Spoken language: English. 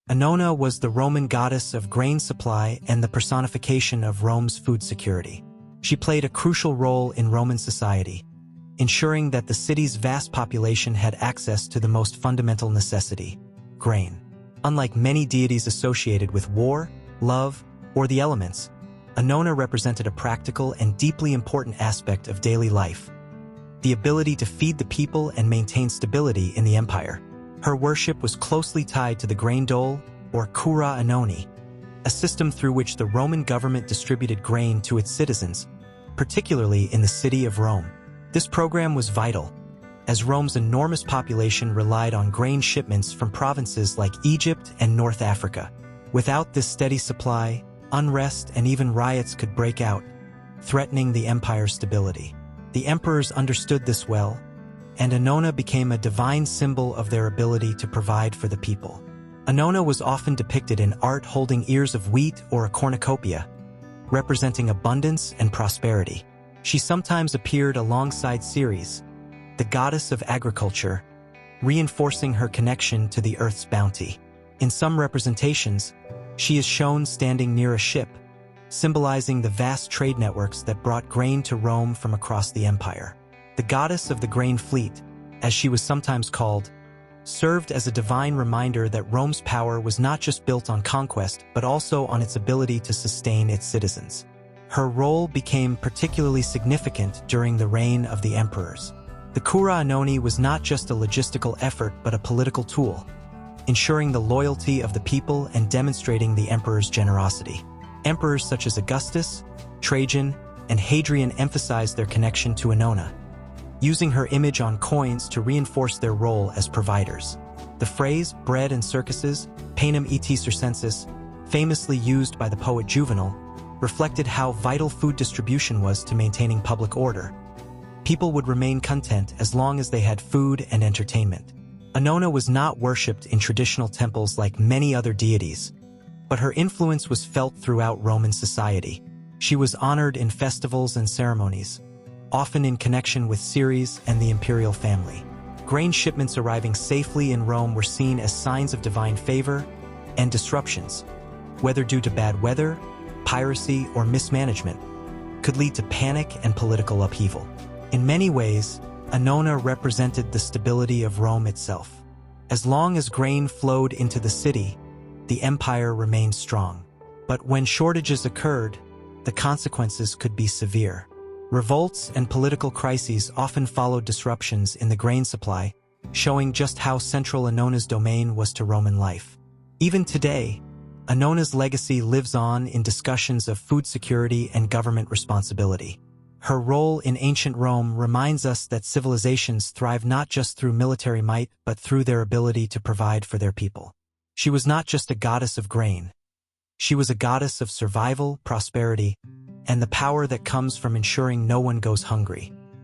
Annona was the Roman goddess of grain supply and the personification of Rome's food security. She played a crucial role in Roman society, ensuring that the city's vast population had access to the most fundamental necessity, grain. Unlike many deities associated with war, love, or the elements, Annona represented a practical and deeply important aspect of daily life: the ability to feed the people and maintain stability in the empire. Her worship was closely tied to the grain dole, or cura annonae, a system through which the Roman government distributed grain to its citizens, particularly in the city of Rome. This program was vital, as Rome's enormous population relied on grain shipments from provinces like Egypt and North Africa. Without this steady supply, unrest and even riots could break out, threatening the empire's stability. The emperors understood this well, and Annona became a divine symbol of their ability to provide for the people. Annona was often depicted in art holding ears of wheat or a cornucopia, representing abundance and prosperity. She sometimes appeared alongside Ceres, the goddess of agriculture, reinforcing her connection to the earth's bounty. In some representations, she is shown standing near a ship, symbolizing the vast trade networks that brought grain to Rome from across the empire. The goddess of the grain fleet, as she was sometimes called, served as a divine reminder that Rome's power was not just built on conquest but also on its ability to sustain its citizens. Her role became particularly significant during the reign of the emperors. The cura annonae was not just a logistical effort but a political tool, ensuring the loyalty of the people and demonstrating the emperor's generosity. Emperors such as Augustus, Trajan, and Hadrian emphasized their connection to Annona, using her image on coins to reinforce their role as providers. The phrase, bread and circuses, panem et circenses, famously used by the poet Juvenal, reflected how vital food distribution was to maintaining public order. People would remain content as long as they had food and entertainment. Annona was not worshipped in traditional temples like many other deities, but her influence was felt throughout Roman society. She was honored in festivals and ceremonies, often in connection with Ceres and the imperial family. Grain shipments arriving safely in Rome were seen as signs of divine favor, and disruptions, whether due to bad weather, piracy, or mismanagement, could lead to panic and political upheaval. In many ways, Annona represented the stability of Rome itself. As long as grain flowed into the city, the empire remained strong. But when shortages occurred, the consequences could be severe. Revolts and political crises often followed disruptions in the grain supply, showing just how central Annona's domain was to Roman life. Even today, Annona's legacy lives on in discussions of food security and government responsibility. Her role in ancient Rome reminds us that civilizations thrive not just through military might but through their ability to provide for their people. She was not just a goddess of grain. She was a goddess of survival, prosperity, and the power that comes from ensuring no one goes hungry.